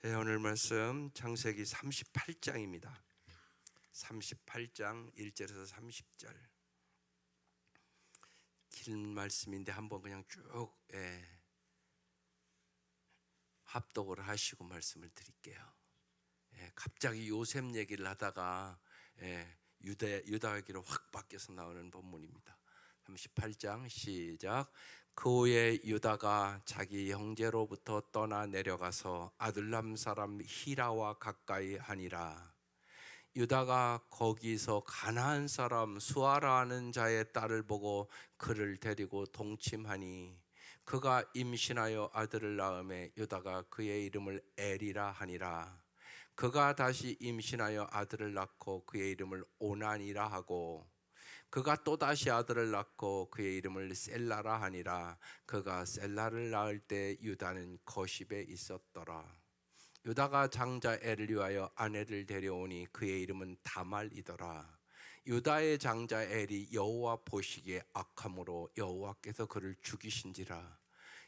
오늘 말씀 창세기 38장입니다. 38장 1절에서 30절. 긴 말씀인데 한번 그냥 쭉 합독을 하시고 말씀을 드릴게요. 갑자기 요셉 얘기를 하다가 유다 얘기로 확 바뀌어서 나오는 본문입니다. 38장 시작. 그 후에 유다가 자기 형제로부터 떠나 내려가서 아둘람 사람 히라와 가까이 하니라. 유다가 거기서 가나안 사람 수아라 하는 자의 딸을 보고 그를 데리고 동침하니 그가 임신하여 아들을 낳음에 유다가 그의 이름을 엘이라 하니라. 그가 다시 임신하여 아들을 낳고 그의 이름을 오난이라 하고 그가 또다시 아들을 낳고 그의 이름을 셀라라 하니라. 그가 셀라를 낳을 때 유다는 거십에 있었더라. 유다가 장자 엘을 위하여 아내를 데려오니 그의 이름은 다말이더라. 유다의 장자 엘이 여호와 보시기에 악함으로 여호와께서 그를 죽이신지라.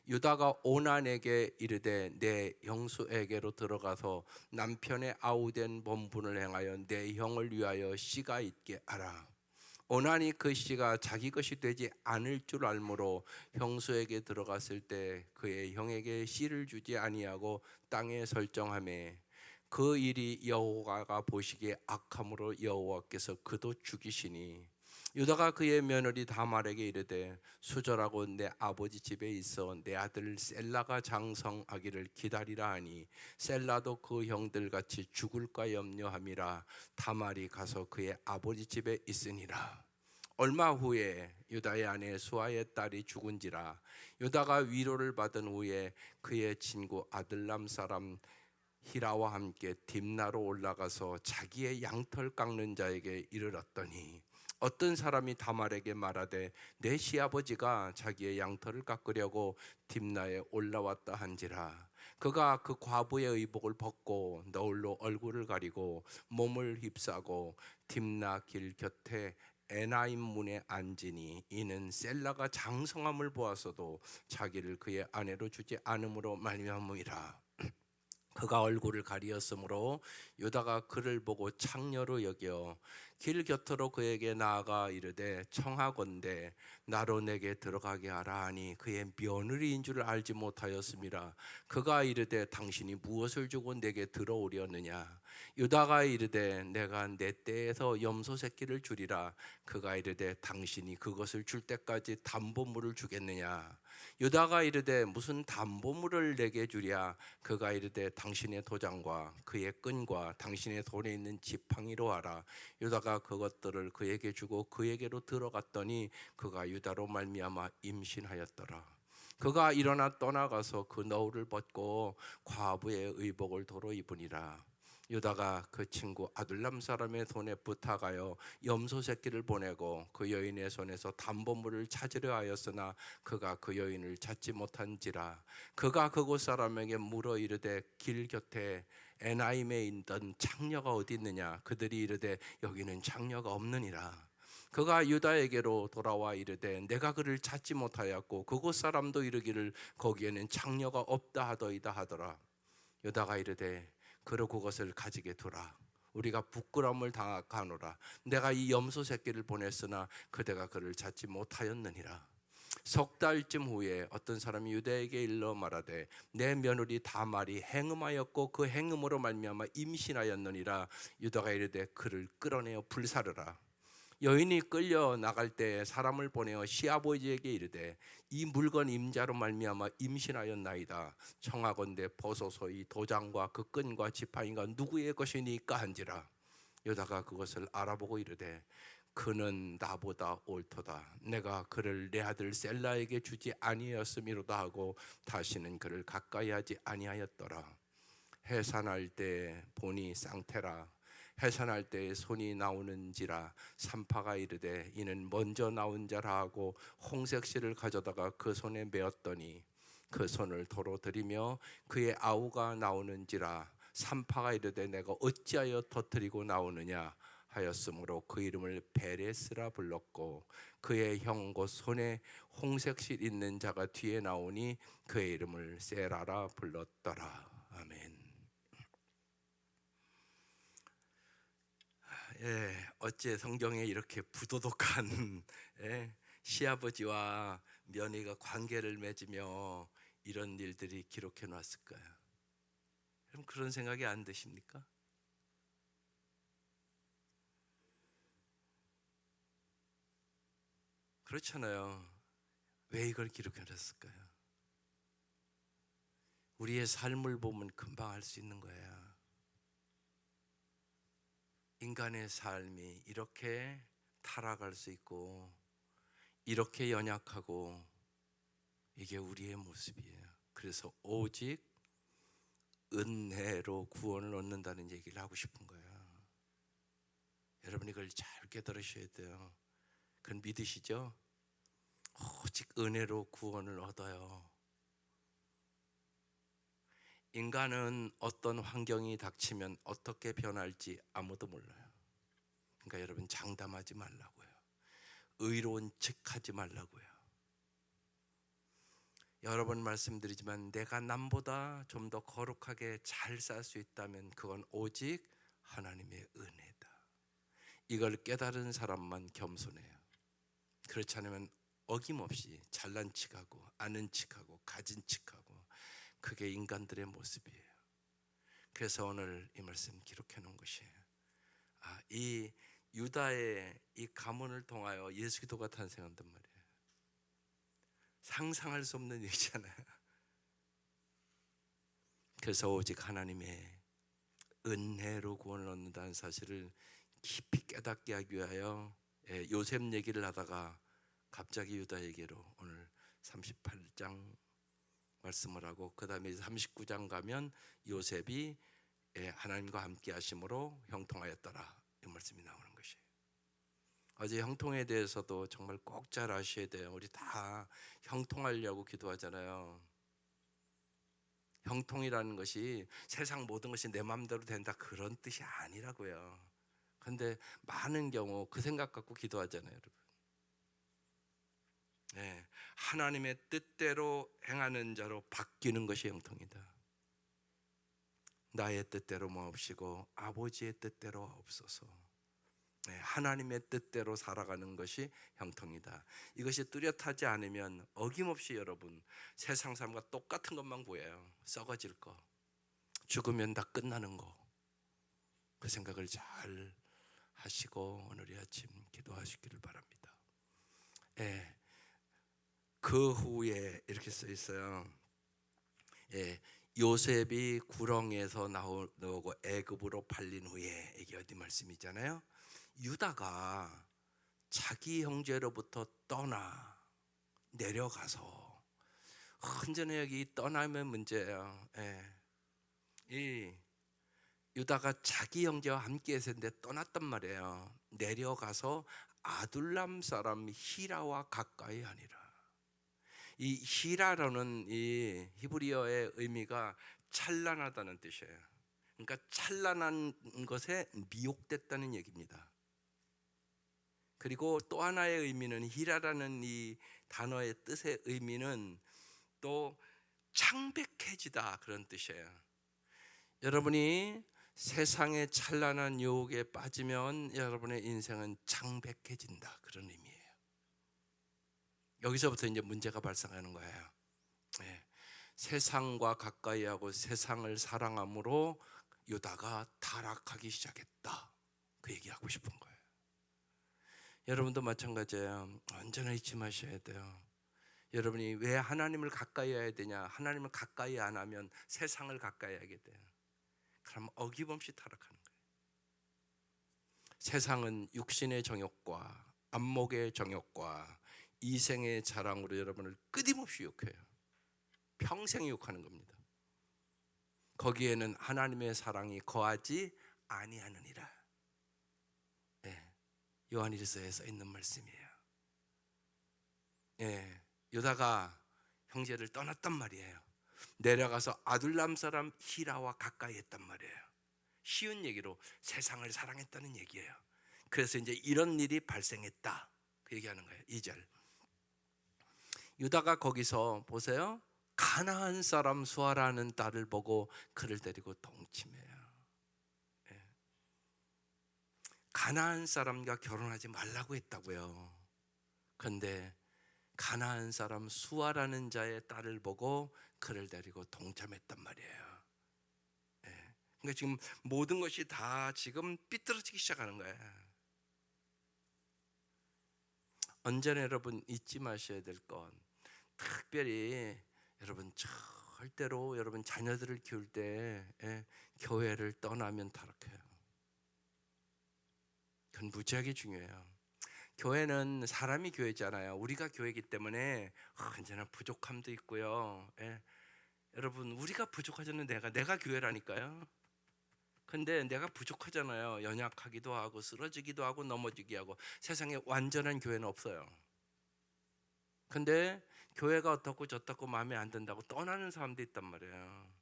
유다가 오난에게 이르되 내 형수에게로 들어가서 남편의 아우된 본분을 행하여 내 형을 위하여 씨가 있게 하라. 오난이 그 씨가 자기 것이 되지 않을 줄 알므로 형수에게 들어갔을 때 그의 형에게 씨를 주지 아니하고 땅에 설정하매 그 일이 여호와가 보시기에 악함으로 여호와께서 그도 죽이시니 유다가 그의 며느리 다말에게 이르되 수절하고 내 아버지 집에 있어 내 아들 셀라가 장성하기를 기다리라 하니 셀라도 그 형들 같이 죽을까 염려함이라. 다말이 가서 그의 아버지 집에 있으니라. 얼마 후에 유다의 아내 수아의 딸이 죽은지라. 유다가 위로를 받은 후에 그의 친구 아들람 사람 히라와 함께 딥나로 올라가서 자기의 양털 깎는 자에게 이르렀더니 어떤 사람이 다말에게 말하되 내 시아버지가 자기의 양털을 깎으려고 딥나에 올라왔다 한지라. 그가 그 과부의 의복을 벗고 너울로 얼굴을 가리고 몸을 휩싸고 딥나 길 곁에 에나임 문에 앉으니 이는 셀라가 장성함을 보았어도 자기를 그의 아내로 주지 않음으로 말미암음이라. 그가 얼굴을 가리었으므로 유다가 그를 보고 창녀로 여겨 길 곁으로 그에게 나아가 이르되 청하건대 나로 내게 들어가게 하라 하니 그의 며느리인 줄 알지 못하였음이라. 그가 이르되 당신이 무엇을 주고 내게 들어오려느냐. 유다가 이르되 내가 내 떼에서 염소 새끼를 주리라. 그가 이르되 당신이 그것을 줄 때까지 담보물을 주겠느냐. 유다가 이르되 무슨 담보물을 내게 주랴. 그가 이르되 당신의 도장과 그의 끈과 당신의 손에 있는 지팡이로 하라. 유다가 그것들을 그에게 주고 그에게로 들어갔더니 그가 유다로 말미암아 임신하였더라. 그가 일어나 떠나가서 그 너울을 벗고 과부의 의복을 도로 입으니라. 유다가 그 친구 아둘람 사람의 손에 부탁하여 염소 새끼를 보내고 그 여인의 손에서 담보물을 찾으려 하였으나 그가 그 여인을 찾지 못한지라. 그가 그곳 사람에게 물어 이르되 길 곁에 에나임에 있던 창녀가 어디 있느냐. 그들이 이르되 여기는 창녀가 없느니라. 그가 유다에게로 돌아와 이르되 내가 그를 찾지 못하였고 그곳 사람도 이르기를 거기에는 창녀가 없다 하더이다 하더라. 유다가 이르되 그러 그것을 가지게 두라. 우리가 부끄러움을 당하노라. 내가 이 염소 새끼를 보냈으나 그대가 그를 찾지 못하였느니라. 석 달쯤 후에 어떤 사람이 유다에게 일러 말하되 내 며느리 다말이 행음하였고 그 행음으로 말미암아 임신하였느니라. 유다가 이르되 그를 끌어내어 불사르라. 여인이 끌려 나갈 때 사람을 보내어 시아버지에게 이르되 이 물건 임자로 말미암아 임신하였나이다. 청하건대 벗어서 이 도장과 그 끈과 지팡이가 누구의 것이니까 한지라. 유다가 그것을 알아보고 이르되 그는 나보다 옳도다. 내가 그를 내 아들 셀라에게 주지 아니하였음이로다 하고 다시는 그를 가까이 하지 아니하였더라. 해산할 때 보니 쌍태라. 해산할 때 손이 나오는지라. 산파가 이르되 이는 먼저 나온 자라 하고 홍색실을 가져다가 그 손에 메었더니 그 손을 도로 들이며 그의 아우가 나오는지라. 산파가 이르되 내가 어찌하여 터뜨리고 나오느냐 하였으므로 그 이름을 베레스라 불렀고 그의 형 곧 손에 홍색실 있는 자가 뒤에 나오니 그의 이름을 세라라 불렀더라. 아멘. 어째 성경에 이렇게 부도덕한 시아버지와 며느리가 관계를 맺으며 이런 일들이 기록해 놨을까요? 그럼 그런 생각이 안 드십니까? 그렇잖아요. 왜 이걸 기록해 놨을까요? 우리의 삶을 보면 금방 알 수 있는 거예요. 인간의 삶이 이렇게 타락할 수 있고 이렇게 연약하고 이게 우리의 모습이에요. 그래서 오직 은혜로 구원을 얻는다는 얘기를 하고 싶은 거예요. 여러분 이걸 잘 깨달으셔야 돼요. 그건 믿으시죠? 오직 은혜로 구원을 얻어요. 인간은 어떤 환경이 닥치면 어떻게 변할지 아무도 몰라요. 그러니까 여러분 장담하지 말라고요. 의로운 척하지 말라고요. 여러 번 말씀드리지만 내가 남보다 좀 더 거룩하게 잘 살 수 있다면 그건 오직 하나님의 은혜다. 이걸 깨달은 사람만 겸손해요. 그렇지 않으면 어김없이 잘난 척하고 아는 척하고 가진 척하고 그게 인간들의 모습이에요. 그래서 오늘 이 말씀 기록해 놓은 것이에요. 이 유다의 이 가문을 통하여 예수 기도가 탄생한단 말이에요. 상상할 수 없는 일이잖아요. 그래서 오직 하나님의 은혜로 구원을 얻는다는 사실을 깊이 깨닫게 하기 위하여 요셉 얘기를 하다가 갑자기 유다에게로 오늘 38장 말씀을 하고 그 다음에 39장 가면 요셉이 하나님과 함께 하심으로 형통하였더라 이 말씀이 나오는 것이에요. 어제 형통에 대해서도 정말 꼭 잘 아셔야 돼요. 우리 다 형통하려고 기도하잖아요. 형통이라는 것이 세상 모든 것이 내 마음대로 된다 그런 뜻이 아니라고요. 그런데 많은 경우 그 생각 갖고 기도하잖아요, 여러분. 하나님의 뜻대로 행하는 자로 바뀌는 것이 형통이다. 나의 뜻대로 마옵시고 아버지의 뜻대로 하옵소서. 하나님의 뜻대로 살아가는 것이 형통이다. 이것이 뚜렷하지 않으면 어김없이 여러분 세상 사람과 똑같은 것만 보여요. 썩어질 거, 죽으면 다 끝나는 거. 그 생각을 잘 하시고 오늘 이 아침 기도하시기를 바랍니다. 그 후에 이렇게 써 있어요. 요셉이 구렁에서 나오고 애굽으로 팔린 후에, 이게 어디 말씀이잖아요. 유다가 자기 형제로부터 떠나 내려가서, 흔전에 여기 떠나면 문제예요. 이 유다가 자기 형제와 함께 했는데 떠났단 말이에요. 내려가서 아둘람 사람 히라와 가까이 하니라. 이 히라라는 이 히브리어의 의미가 찬란하다는 뜻이에요. 그러니까 찬란한 것에 미혹됐다는 얘기입니다. 그리고 또 하나의 의미는, 히라라는 이 단어의 뜻의 의미는 또 창백해지다 그런 뜻이에요. 여러분이 세상의 찬란한 유혹에 빠지면 여러분의 인생은 창백해진다 그런 의미예요. 여기서부터 이제 문제가 발생하는 거예요. 세상과 가까이하고 세상을 사랑함으로 유다가 타락하기 시작했다, 그 얘기하고 싶은 거예요. 여러분도 마찬가지예요. 언제나 잊지 마셔야 돼요. 여러분이 왜 하나님을 가까이 해야 되냐? 하나님을 가까이 안 하면 세상을 가까이 하게 돼요. 그럼 어김없이 타락하는 거예요. 세상은 육신의 정욕과 안목의 정욕과 이생의 자랑으로 여러분을 끊임없이 욕해요. 평생 욕하는 겁니다. 거기에는 하나님의 사랑이 거하지 아니하느니라. 요한일서에 써 있는 말씀이에요. 유다가 형제를 떠났단 말이에요. 내려가서 아둘람 사람 히라와 가까이 했단 말이에요. 쉬운 얘기로 세상을 사랑했다는 얘기예요. 그래서 이제 이런 일이 발생했다, 그 얘기하는 거예요. 2절. 유다가 거기서 보세요, 가나안 사람 수아라는 딸을 보고 그를 데리고 동침해요. 가나안 사람과 결혼하지 말라고 했다고요. 그런데 가나안 사람 수아라는 자의 딸을 보고 그를 데리고 동참했단 말이에요. 그러니까 지금 모든 것이 다 지금 삐뚤어지기 시작하는 거예요. 언제나 여러분 잊지 마셔야 될 건, 특별히 여러분 절대로 여러분 자녀들을 키울 때 교회를 떠나면 타락해요. 그건 무지하게 중요해요. 교회는 사람이 교회잖아요. 우리가 교회이기 때문에 언제나 부족함도 있고요. 여러분 우리가 부족하지는 내가 교회라니까요. 근데 내가 부족하잖아요. 연약하기도 하고 쓰러지기도 하고 넘어지기도 하고. 세상에 완전한 교회는 없어요. 근데 교회가 어떻고 저떻고 마음에 안 든다고 떠나는 사람도 있단 말이에요.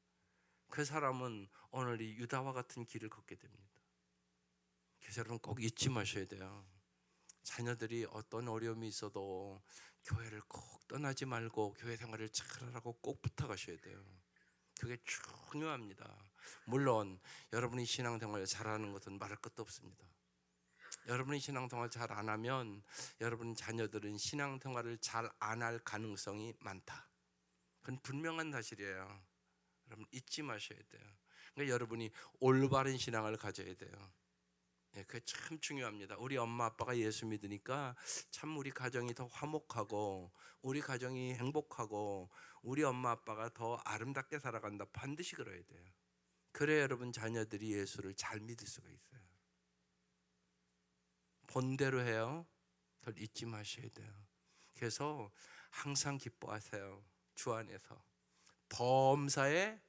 그 사람은 오늘 이 유다와 같은 길을 걷게 됩니다. 그래서 여러분 꼭 잊지 마셔야 돼요. 자녀들이 어떤 어려움이 있어도 교회를 꼭 떠나지 말고 교회 생활을 잘하라고 꼭 부탁하셔야 돼요. 그게 중요합니다. 물론 여러분이 신앙생활을 잘하는 것은 말할 것도 없습니다. 여러분이 신앙생활을 잘 안 하면 여러분 자녀들은 신앙생활을 잘 안 할 가능성이 많다. 그건 분명한 사실이에요. 여러분 잊지 마셔야 돼요. 그러니까 여러분이 올바른 신앙을 가져야 돼요. 그게 참 중요합니다. 우리 엄마 아빠가 예수 믿으니까 참 우리 가정이 더 화목하고 우리 가정이 행복하고 우리 엄마 아빠가 더 아름답게 살아간다. 반드시 그래야 돼요. 그래야 여러분 자녀들이 예수를 잘 믿을 수가 있어요. 본대로 해요. 그걸 잊지 마셔야 돼요. 그래서 항상 기뻐하세요. 주 안에서 범사에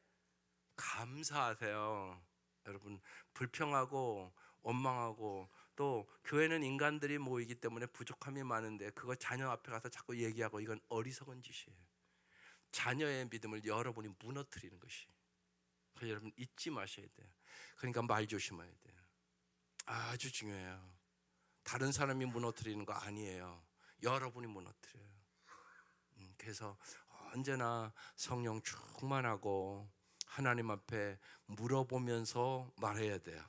감사하세요. 여러분 불평하고 원망하고 또 교회는 인간들이 모이기 때문에 부족함이 많은데 그거 자녀 앞에 가서 자꾸 얘기하고 이건 어리석은 짓이에요. 자녀의 믿음을 여러분이 무너뜨리는 것이. 그래서 여러분 잊지 마셔야 돼요. 그러니까 말 조심해야 돼요. 아주 중요해요. 다른 사람이 무너뜨리는 거 아니에요. 여러분이 무너뜨려요. 그래서 언제나 성령 충만하고 하나님 앞에 물어보면서 말해야 돼요.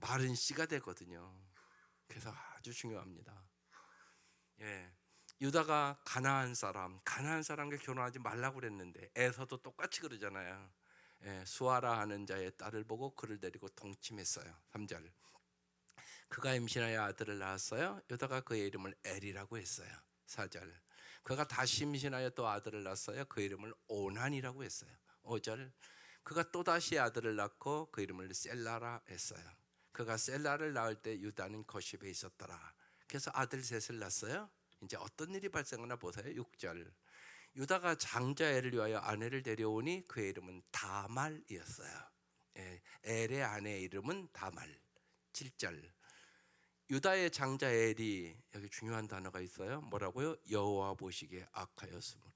말은 씨가 되거든요. 그래서 아주 중요합니다. 유다가 가나안 사람과 결혼하지 말라고 그랬는데 에서도 똑같이 그러잖아요. 수아라 하는 자의 딸을 보고 그를 데리고 동침했어요. 3절. 그가 임신하여 아들을 낳았어요. 유다가 그의 이름을 엘이라고 했어요. 4절. 그가 다시 임신하여 또 아들을 낳았어요. 그 이름을 오난이라고 했어요. 5절. 그가 또 다시 아들을 낳고 그 이름을 셀라라 했어요. 그가 셀라를 낳을 때 유다는 거십에 있었더라. 그래서 아들 셋을 낳았어요. 이제 어떤 일이 발생하나 보세요. 6절. 유다가 장자 엘을 위하여 아내를 데려오니 그의 이름은 다말이었어요. 엘의 아내의 이름은 다말. 7절. 유다의 장자 엘이, 여기 중요한 단어가 있어요. 뭐라고요? 여호와 보시기에 악하였으므로.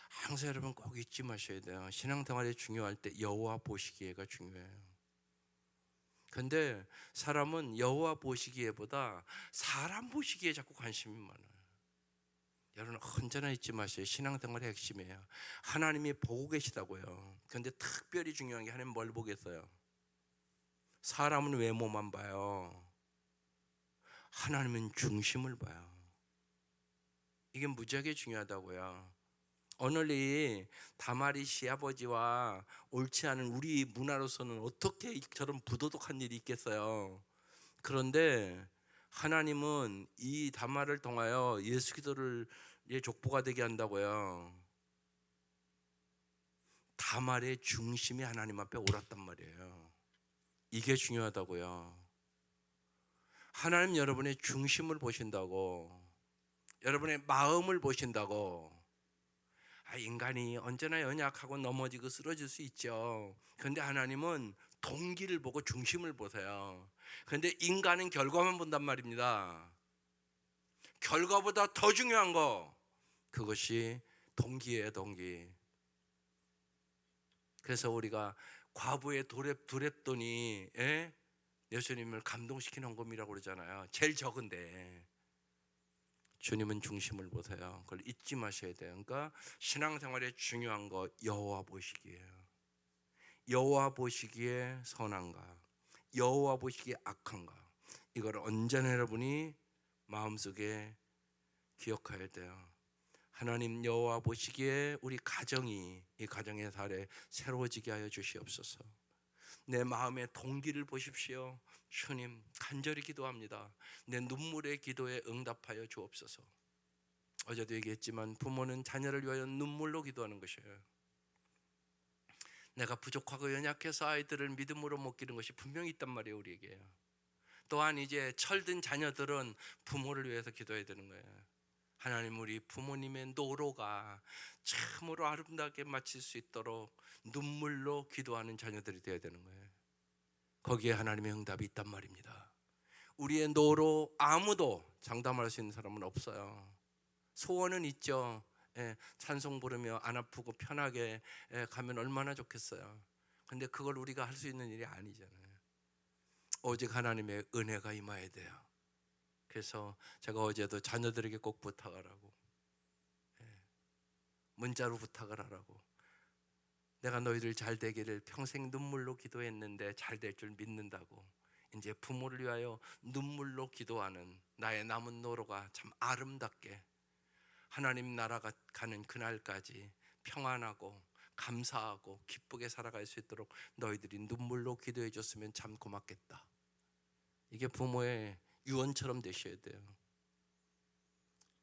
항상 여러분 꼭 잊지 마셔야 돼요. 신앙생활이 중요할 때 여호와 보시기에가 중요해요. 근데 사람은 여호와 보시기에보다 사람 보시기에 자꾸 관심이 많아요. 여러분 언제나 잊지 마세요. 신앙생활의 핵심이에요. 하나님이 보고 계시다고요. 그런데 특별히 중요한 게 하나님 뭘 보겠어요? 사람은 외모만 봐요. 하나님은 중심을 봐요. 이게 무지하게 중요하다고요. 오늘 이 다말이 시아버지와 옳지 않은 우리 문화로서는 어떻게 저런 부도덕한 일이 있겠어요. 그런데 하나님은 이 다말을 통하여 예수 그리스도를 족보가 되게 한다고요. 다말의 중심이 하나님 앞에 옳았단 말이에요. 이게 중요하다고요. 하나님 여러분의 중심을 보신다고, 여러분의 마음을 보신다고. 인간이 언제나 연약하고 넘어지고 쓰러질 수 있죠. 그런데 하나님은 동기를 보고 중심을 보세요. 그런데 인간은 결과만 본단 말입니다. 결과보다 더 중요한 거, 그것이 동기예요. 동기. 그래서 우리가 과부의 두랩돈이 예수님을 감동시키는 헌금이라고 그러잖아요. 제일 적은데 주님은 중심을 보세요. 그걸 잊지 마셔야 돼요. 그러니까 신앙생활에 중요한 거 여호와 보시기예요. 여호와 보시기에 선한가, 여호와 보시기에 악한가? 이걸 언제나 여러분이 마음속에 기억해야 돼요. 하나님 여호와 보시기에 우리 가정이 이 가정의 달에 새로워지게 하여 주시옵소서. 내 마음의 동기를 보십시오. 주님, 간절히 기도합니다. 내 눈물의 기도에 응답하여 주옵소서. 어제도 얘기했지만 부모는 자녀를 위하여 눈물로 기도하는 것이에요. 내가 부족하고 연약해서 아이들을 믿음으로 못 기르는 것이 분명히 있단 말이에요, 우리에게. 또한 이제 철든 자녀들은 부모를 위해서 기도해야 되는 거예요. 하나님, 우리 부모님의 노로가 참으로 아름답게 마칠 수 있도록 눈물로 기도하는 자녀들이 되어야 되는 거예요. 거기에 하나님의 응답이 있단 말입니다. 우리의 노로 아무도 장담할 수 있는 사람은 없어요. 소원은 있죠. 찬송 부르며 안 아프고 편하게 가면 얼마나 좋겠어요. 근데 그걸 우리가 할 수 있는 일이 아니잖아요. 오직 하나님의 은혜가 임해야 돼요. 그래서 제가 어제도 자녀들에게 꼭 부탁을 하고, 문자로 부탁을 하라고. 내가 너희들 잘 되기를 평생 눈물로 기도했는데 잘 될 줄 믿는다고. 이제 부모를 위하여 눈물로 기도하는 나의 남은 노로가 참 아름답게 하나님 나라가 가는 그날까지 평안하고 감사하고 기쁘게 살아갈 수 있도록 너희들이 눈물로 기도해 줬으면 참 고맙겠다. 이게 부모의 유언처럼 되셔야 돼요.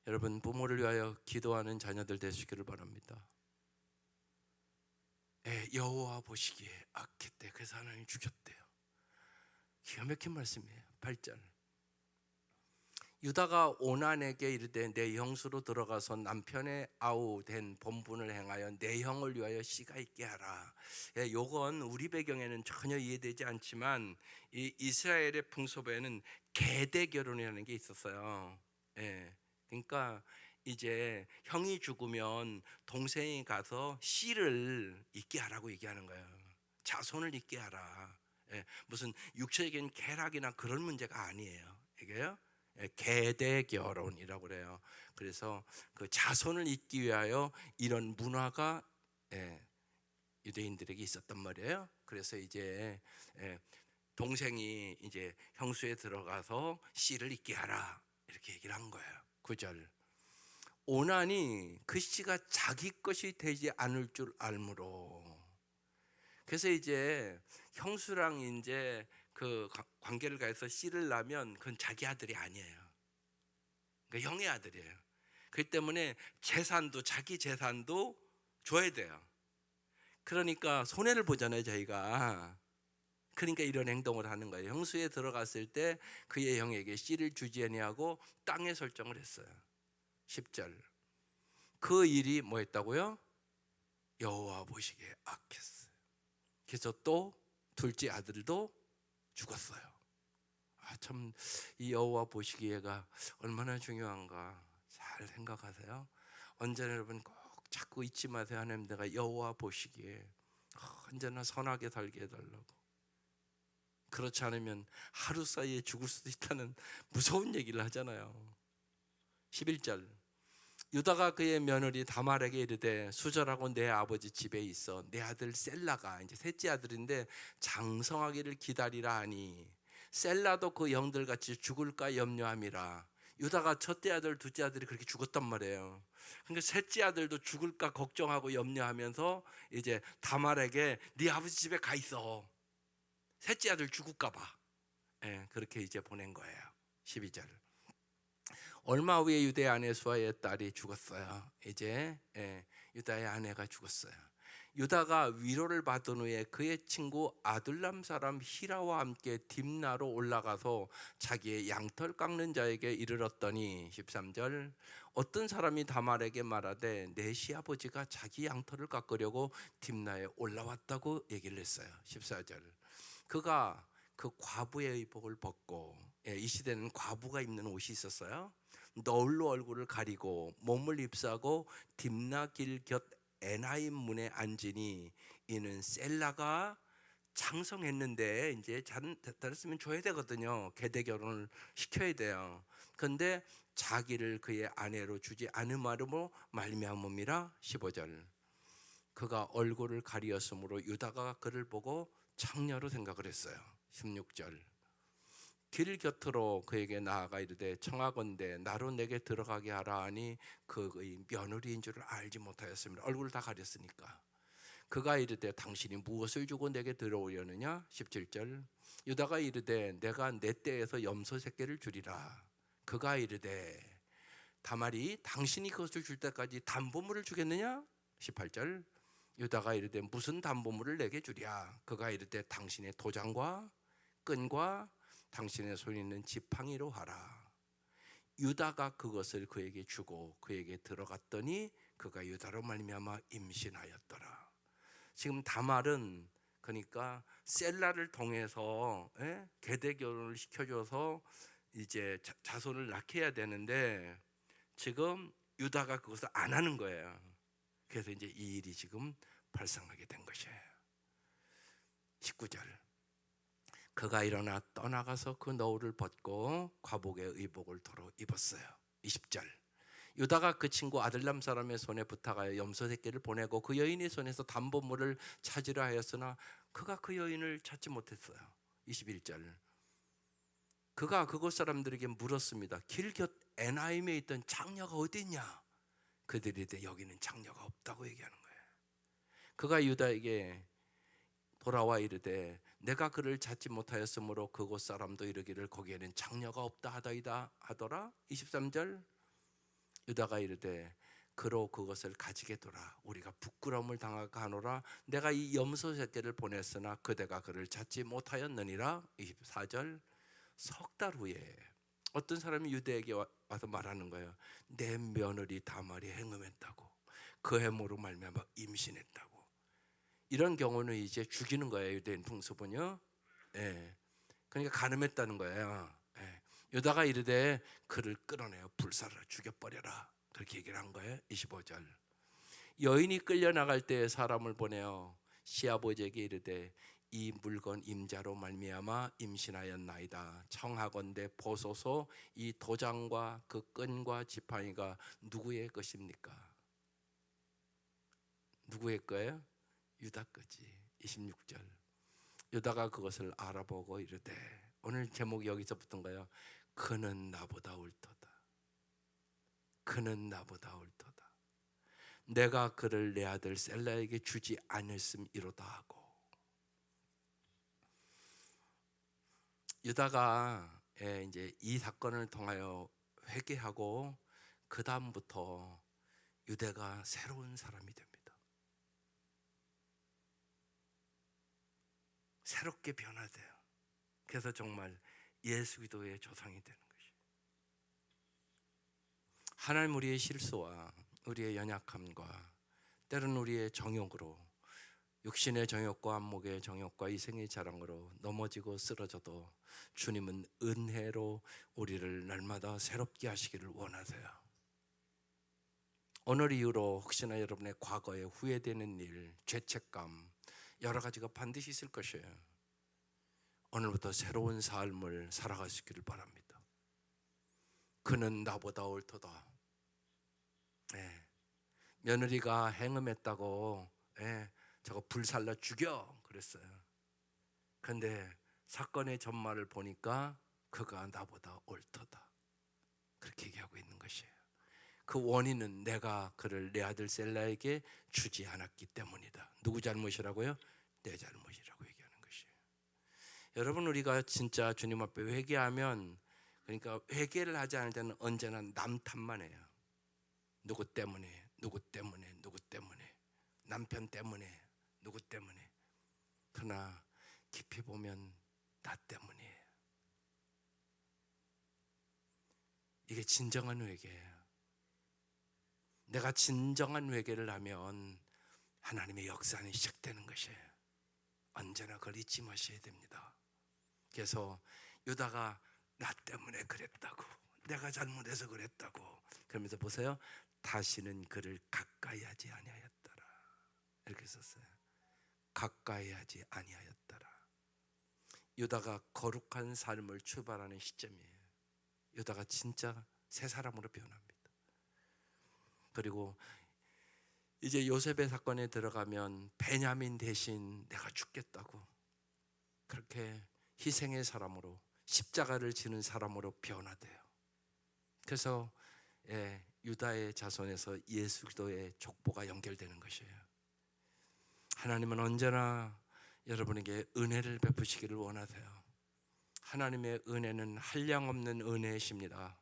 여러분, 부모를 위하여 기도하는 자녀들 되시기를 바랍니다. 여호와 보시기에 악했대. 그래서 하나님 죽였대요. 기가 막힌 말씀이에요. 8절. 유다가 오난에게 이르되 내 형수로 들어가서 남편의 아우된 본분을 행하여 내 형을 위하여 씨가 있게 하라. 요건 우리 배경에는 전혀 이해되지 않지만 이 이스라엘의 풍습에는 계대 결혼이라는 게 있었어요. 그러니까 이제 형이 죽으면 동생이 가서 씨를 있게 하라고 얘기하는 거예요. 자손을 있게 하라. 무슨 육체적인 쾌락이나 그런 문제가 아니에요. 이게요. 계대 결혼이라고 그래요. 그래서 그 자손을 잇기 위하여 이런 문화가 유대인들에게 있었단 말이에요. 그래서 이제 동생이 이제 형수에 들어가서 씨를 잇게 하라 이렇게 얘기를 한 거예요. 9절. 오난이 그 씨가 자기 것이 되지 않을 줄 알므로. 그래서 이제 형수랑 이제 그 관계를 가해서 씨를 낳으면 그건 자기 아들이 아니에요. 그러니까 형의 아들이에요. 그렇기 때문에 재산도 자기 재산도 줘야 돼요. 그러니까 손해를 보잖아요, 저희가. 그러니까 이런 행동을 하는 거예요. 형수에 들어갔을 때 그의 형에게 씨를 주지 아니하고 땅에 설정을 했어요. 10절. 그 일이 뭐였다고요? 여호와 보시기에 악했어요. 그래서 또 둘째 아들도 죽었어요. 참 이 여호와 보시기에가 얼마나 중요한가 잘 생각하세요. 언제나 여러분 꼭 자꾸 잊지 마세요. 하나님, 내가 여호와 보시기에 언제나 선하게 살게 해달라고. 그렇지 않으면 하루 사이에 죽을 수도 있다는 무서운 얘기를 하잖아요. 11절. 유다가 그의 며느리 다말에게 이르되 수절하고 내 아버지 집에 있어 내 아들 셀라가 이제 셋째 아들인데 장성하기를 기다리라 하니 셀라도 그 영들같이 죽을까 염려함이라. 유다가 첫째 아들 둘째 아들이 그렇게 죽었단 말이에요. 그러니까 셋째 아들도 죽을까 걱정하고 염려하면서 이제 다말에게 네 아버지 집에 가 있어. 셋째 아들 죽을까 봐. 그렇게 이제 보낸 거예요. 12절. 얼마 후에 유다의 아내 수아의 딸이 죽었어요. 이제 유다의 아내가 죽었어요. 유다가 위로를 받은 후에 그의 친구 아둘람 사람 히라와 함께 딥나로 올라가서 자기의 양털 깎는 자에게 이르렀더니 13절. 어떤 사람이 다말에게 말하되 내 시아버지가 자기 양털을 깎으려고 딥나에 올라왔다고 얘기를 했어요. 14절. 그가 그 과부의 의복을 벗고, 이 시대는 과부가 입는 옷이 있었어요. 너울로 얼굴을 가리고 몸을 ip사하고 딥나 길 곁 에나임 문에 앉으니 이는 셀라가 장성했는데 이제 잘했으면 줘야 되거든요. 계대 결혼을 시켜야 돼요. 그런데 자기를 그의 아내로 주지 않음으로 말미암음이라. 15절. 그가 얼굴을 가리었으므로 유다가 그를 보고 창녀로 생각을 했어요. 16절. 길 곁으로 그에게 나아가 이르되 청하건대 나로 내게 들어가게 하라 하니 그의 며느리인 줄을 알지 못하였습니다. 얼굴을 다 가렸으니까. 그가 이르되 당신이 무엇을 주고 내게 들어오려느냐? 17절. 유다가 이르되 내가 내 떼에서 염소 새끼를 주리라. 그가 이르되 다말이 당신이 그것을 줄 때까지 담보물을 주겠느냐? 18절. 유다가 이르되 무슨 담보물을 내게 주랴? 그가 이르되 당신의 도장과 끈과 당신의 손에 있는 지팡이로 하라. 유다가 그것을 그에게 주고 그에게 들어갔더니 그가 유다로 말미암아 임신하였더라. 지금 다말은 그러니까 셀라를 통해서 계대 결혼을 시켜줘서 이제 자손을 낳게 해야 되는데 지금 유다가 그것을 안 하는 거예요. 그래서 이제 이 일이 지금 발생하게 된 것이에요. 19절. 그가 일어나 떠나가서 그 너울을 벗고 과복의 의복을 도로 입었어요. 20절. 유다가 그 친구 아들람 사람의 손에 부탁하여 염소 새끼를 보내고 그 여인의 손에서 담보물을 찾으려 하였으나 그가 그 여인을 찾지 못했어요. 21절. 그가 그곳 사람들에게 물었습니다. 길 곁 에나임에 있던 장녀가 어디 있냐? 그들이 이르되 여기는 장녀가 없다고 얘기하는 거예요. 그가 유다에게 돌아와 이르되 내가 그를 찾지 못하였으므로 그곳 사람도 이르기를 거기에는 장녀가 없다 하다이다 하더라. 23절. 유다가 이르되 그로 그것을 가지게 둬라. 우리가 부끄러움을 당할까 하노라. 내가 이 염소 새끼를 보냈으나 그대가 그를 찾지 못하였느니라. 24절. 석 달 후에 어떤 사람이 유다에게 와서 말하는 거예요. 내 며느리 다말이 행음했다고. 그 해모로 말미암아 임신했다고. 이런 경우는 이제 죽이는 거예요. 유대인 풍습은요. 예. 그러니까 간음했다는 거예요. 예. 유다가 이르되 그를 끌어내어 불사라 죽여버려라. 그렇게 얘기를 한 거예요. 25절. 여인이 끌려나갈 때 사람을 보내어 시아버지에게 이르되 이 물건 임자로 말미암아 임신하였나이다. 청하건대 보소서. 이 도장과 그 끈과 지팡이가 누구의 것입니까? 누구의 거예요? 유다 거지. 26절. 유다가 그것을 알아보고 이르되, 오늘 제목이 여기서 붙은 거예요. 그는 나보다 옳도다. 그는 나보다 옳도다. 내가 그를 내 아들 셀라에게 주지 않았음이로다 하고. 유다가 이제 이 사건을 통하여 회개하고 그 다음부터 유다가 새로운 사람이 됩니다. 새롭게 변화돼요. 그래서 정말 예수 그리스도의 조상이 되는 것이에요. 하나님 우리의 실수와 우리의 연약함과 때로는 우리의 정욕으로, 육신의 정욕과 안목의 정욕과 이생의 자랑으로 넘어지고 쓰러져도 주님은 은혜로 우리를 날마다 새롭게 하시기를 원하세요. 오늘 이후로 혹시나 여러분의 과거에 후회되는 일, 죄책감 여러 가지가 반드시 있을 것이에요. 오늘부터 새로운 삶을 살아가시기를 바랍니다. 그는 나보다 옳도다. 며느리가 행음했다고 저거 불살라 죽여 그랬어요. 그런데 사건의 전말을 보니까 그가 나보다 옳도다. 그렇게 얘기하고 있는 것이에요. 그 원인은 내가 그를 내 아들 셀라에게 주지 않았기 때문이다. 누구 잘못이라고요? 내 잘못이라고 얘기하는 것이에요. 여러분, 우리가 진짜 주님 앞에 회개하면, 그러니까 회개를 하지 않을 때는 언제나 남 탓만 해요. 누구 때문에, 누구 때문에, 누구 때문에, 남편 때문에, 누구 때문에. 그러나 깊이 보면 나 때문이에요. 이게 진정한 회개예요. 내가 진정한 회개를 하면 하나님의 역사는 시작되는 것이에요. 언제나 그걸 잊지 마셔야 됩니다. 그래서 유다가 나 때문에 그랬다고, 내가 잘못해서 그랬다고 그러면서 보세요. 다시는 그를 가까이 하지 아니하였더라. 이렇게 썼어요. 가까이 하지 아니하였더라. 유다가 거룩한 삶을 출발하는 시점이에요. 유다가 진짜 새 사람으로 변합니다. 그리고 이제 요셉의 사건에 들어가면 베냐민 대신 내가 죽겠다고 그렇게 희생의 사람으로, 십자가를 지는 사람으로 변화돼요. 그래서 유다의 자손에서 예수 그리스도의 족보가 연결되는 것이에요. 하나님은 언제나 여러분에게 은혜를 베푸시기를 원하세요. 하나님의 은혜는 한량없는 은혜이십니다.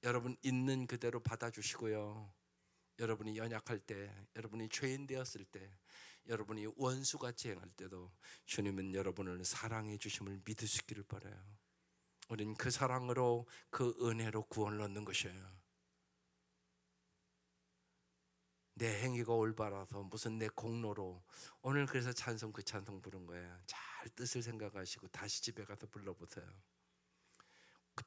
여러분 있는 그대로 받아주시고요. 여러분이 연약할 때, 여러분이 죄인 되었을 때, 여러분이 원수같이 행할 때도 주님은 여러분을 사랑해 주심을 믿으시기를 바라요. 우린 그 사랑으로, 그 은혜로 구원을 얻는 것이에요. 내 행위가 올바라서 무슨 내 공로로, 오늘 그래서 찬송, 그 찬송 부른 거예요. 잘 뜻을 생각하시고 다시 집에 가서 불러보세요.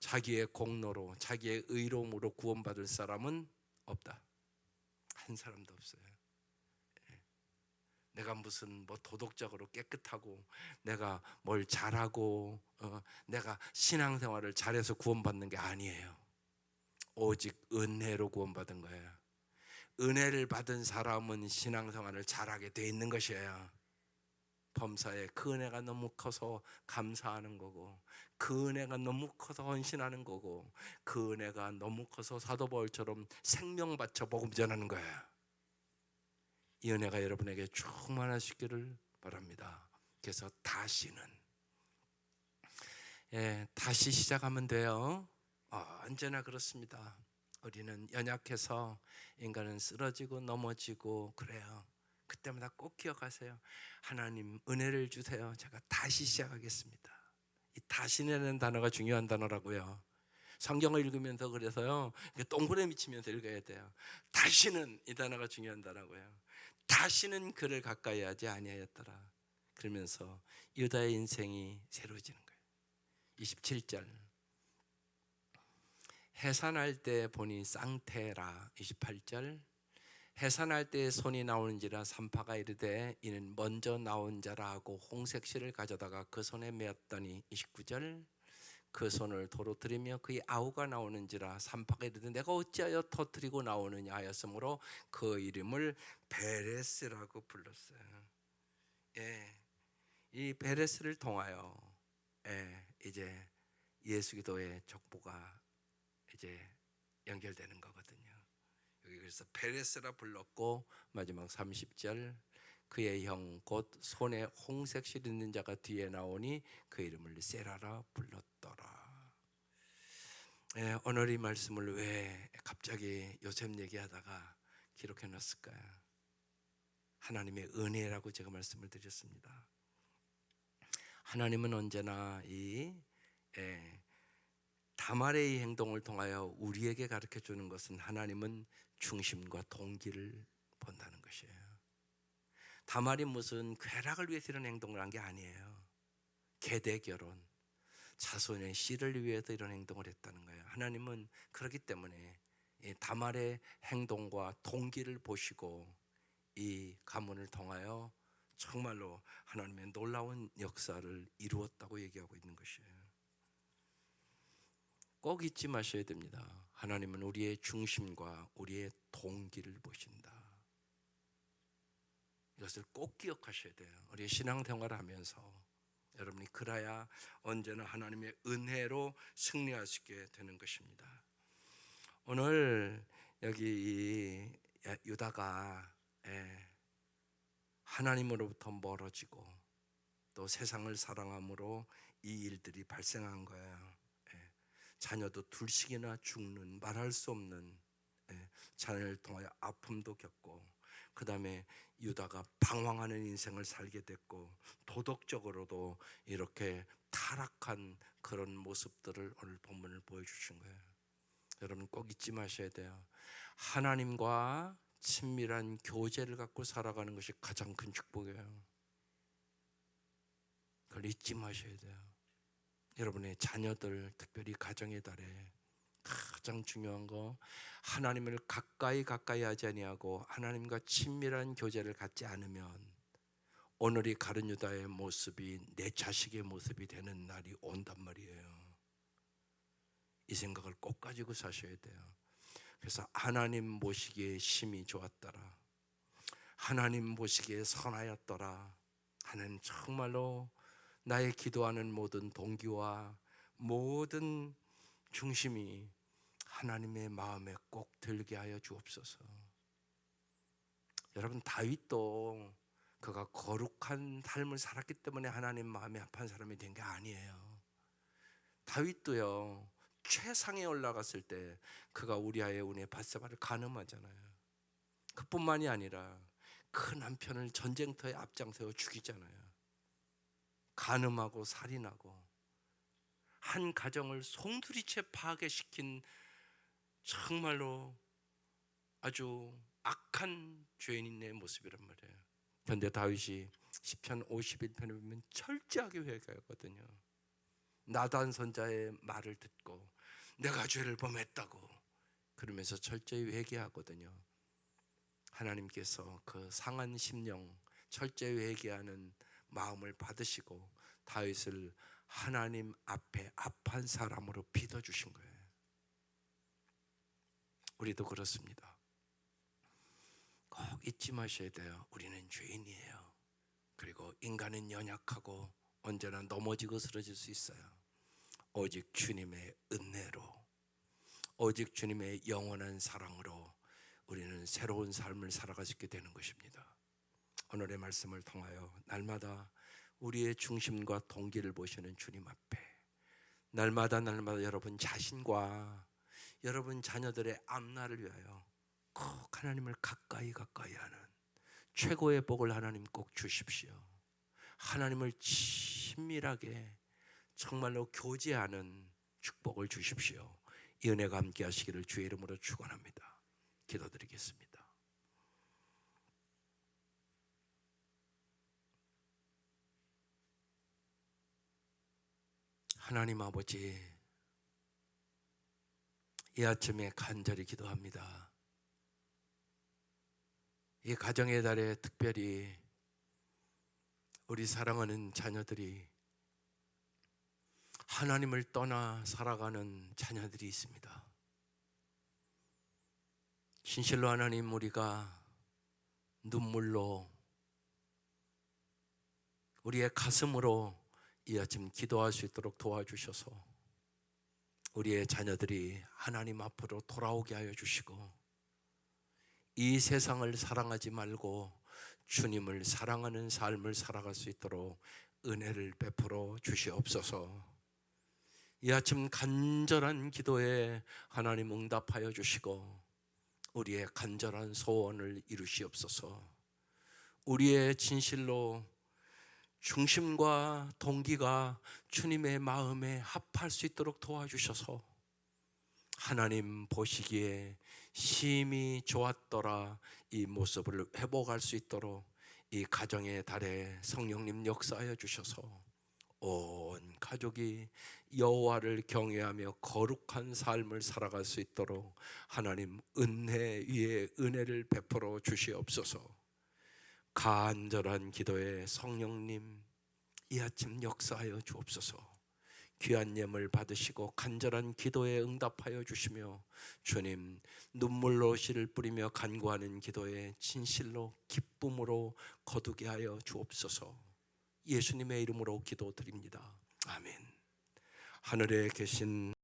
자기의 공로로, 자기의 의로움으로 구원받을 사람은 없다. 한 사람도 없어요. 내가 무슨 도덕적으로 깨끗하고, 내가 뭘 잘하고, 내가 신앙생활을 잘해서 구원받는 게 아니에요. 오직 은혜로 구원받은 거예요. 은혜를 받은 사람은 신앙생활을 잘하게 돼 있는 것이에요. 범사에 그 은혜가 너무 커서 감사하는 거고, 그 은혜가 너무 커서 헌신하는 거고, 그 은혜가 너무 커서 사도 바울처럼 생명 바쳐 복음 전하는 거예요. 이 은혜가 여러분에게 충만하시기를 바랍니다. 그래서 다시는, 다시 시작하면 돼요. 언제나 그렇습니다. 우리는 연약해서, 인간은 쓰러지고 넘어지고 그래요. 그때마다 꼭 기억하세요. 하나님 은혜를 주세요. 제가 다시 시작하겠습니다. 이 다시는 단어가 중요한 단어라고요. 성경을 읽으면서 그래서요, 동그라미 치면서 읽어야 돼요. 다시는, 이 단어가 중요한 단어고요. 다시는 그를 가까이 하지 아니하였더라. 그러면서 유다의 인생이 새로워지는 거예요. 27절, 해산할 때 보니 쌍태라. 28절, 해산할 때 손이 나오는지라 산파가 이르되 이는 먼저 나온 자라 하고 홍색실을 가져다가 그 손에 메었더니. 29절, 그 손을 도로뜨리며 그의 아우가 나오는지라 산파가 이르되 내가 어찌하여 터뜨리고 나오느냐 하였으므로 그 이름을 베레스라고 불렀어요. 이 베레스를 통하여 이제 예수 기도의 족보가 이제 연결되는 거거든요. 여기 그래서 베레스라 불렀고, 마지막 30절, 그의 형 곧 손에 홍색실 있는 자가 뒤에 나오니 그 이름을 세라라 불렀더라. 오늘 이 말씀을 왜 갑자기 요셉 얘기하다가 기록해 놨을까요? 하나님의 은혜라고 제가 말씀을 드렸습니다. 하나님은 언제나 이 다말의 행동을 통하여 우리에게 가르쳐 주는 것은, 하나님은 중심과 동기를 본다는 것이에요. 다말이 무슨 쾌락을 위해서 이런 행동을 한 게 아니에요. 계대 결혼, 자손의 씨를 위해서 이런 행동을 했다는 거예요. 하나님은 그렇기 때문에 다말의 행동과 동기를 보시고 이 가문을 통하여 정말로 하나님의 놀라운 역사를 이루었다고 얘기하고 있는 것이에요. 꼭 잊지 마셔야 됩니다. 하나님은 우리의 중심과 우리의 동기를 보신다. 이것을 꼭 기억하셔야 돼요. 우리의 신앙생활을 하면서 여러분이 그래야 언제나 하나님의 은혜로 승리할 수 있게 되는 것입니다. 오늘 여기 유다가 하나님으로부터 멀어지고 또 세상을 사랑함으로 이 일들이 발생한 거예요. 자녀도 둘씩이나 죽는, 말할 수 없는, 자녀를 통하여 아픔도 겪고, 그 다음에 유다가 방황하는 인생을 살게 됐고, 도덕적으로도 이렇게 타락한 그런 모습들을 오늘 본문을 보여주신 거예요. 여러분 꼭 잊지 마셔야 돼요. 하나님과 친밀한 교제를 갖고 살아가는 것이 가장 큰 축복이에요. 그걸 잊지 마셔야 돼요. 여러분의 자녀들, 특별히 가정의 달에 가장 중요한 거, 하나님을 가까이 하지 아니하고 하나님과 친밀한 교제를 갖지 않으면 오늘이 가룟 유다의 모습이 내 자식의 모습이 되는 날이 온단 말이에요. 이 생각을 꼭 가지고 사셔야 돼요. 그래서 하나님 보시기에 심히 좋았더라, 하나님 보시기에 선하였더라, 하나님 정말로 나의 기도하는 모든 동기와 모든 중심이 하나님의 마음에 꼭 들게 하여 주옵소서. 여러분, 다윗도 그가 거룩한 삶을 살았기 때문에 하나님 마음에 합한 사람이 된 게 아니에요. 다윗도요, 최상에 올라갔을 때 그가 우리아의 운에 밧세바를 간음하잖아요. 그뿐만이 아니라 그 남편을 전쟁터에 앞장세워 죽이잖아요. 간음하고 살인하고 한 가정을 송두리째 파괴시킨 정말로 아주 악한 죄인의 모습이란 말이에요. 그런데 다윗이 시편 51편에 보면 철저하게 회개하거든요. 나단 선자의 말을 듣고 내가 죄를 범했다고 그러면서 철저히 회개하거든요. 하나님께서 그 상한 심령, 철저히 회개하는 마음을 받으시고 다윗을 하나님 앞에 합한 사람으로 빚어주신 거예요. 우리도 그렇습니다. 꼭 잊지 마셔야 돼요. 우리는 죄인이에요. 그리고 인간은 연약하고 언제나 넘어지고 쓰러질 수 있어요. 오직 주님의 은혜로, 오직 주님의 영원한 사랑으로 우리는 새로운 삶을 살아갈 수 있게 되는 것입니다. 오늘의 말씀을 통하여 날마다 우리의 중심과 동기를 보시는 주님 앞에 날마다 여러분 자신과 여러분 자녀들의 앞날을 위하여 꼭 하나님을 가까이 하는 최고의 복을 하나님 꼭 주십시오. 하나님을 친밀하게 정말로 교제하는 축복을 주십시오. 이 은혜가 함께 하시기를 주의 이름으로 축원합니다. 기도드리겠습니다. 하나님 아버지, 이 아침에 간절히 기도합니다. 이 가정의 달에 특별히 우리 사랑하는 자녀들이 하나님을 떠나 살아가는 자녀들이 있습니다. 진실로 하나님, 우리가 눈물로 우리의 가슴으로 이 아침 기도할 수 있도록 도와주셔서 우리의 자녀들이 하나님 앞으로 돌아오게 하여 주시고 이 세상을 사랑하지 말고 주님을 사랑하는 삶을 살아갈 수 있도록 은혜를 베풀어 주시옵소서. 이 아침 간절한 기도에 하나님 응답하여 주시고 우리의 간절한 소원을 이루시옵소서. 우리의 진실로 중심과 동기가 주님의 마음에 합할 수 있도록 도와주셔서 하나님 보시기에 심히 좋았더라 이 모습을 회복할 수 있도록 이 가정의 달에 성령님 역사하여 주셔서 온 가족이 여호와를 경외하며 거룩한 삶을 살아갈 수 있도록 하나님 은혜 위에 은혜를 베풀어 주시옵소서. 간절한 기도에 성령님 이 아침 역사하여 주옵소서. 귀한 예물 받으시고 간절한 기도에 응답하여 주시며 주님 눈물로 씨를 뿌리며 간구하는 기도에 진실로 기쁨으로 거두게 하여 주옵소서. 예수님의 이름으로 기도드립니다. 아멘. 하늘에 계신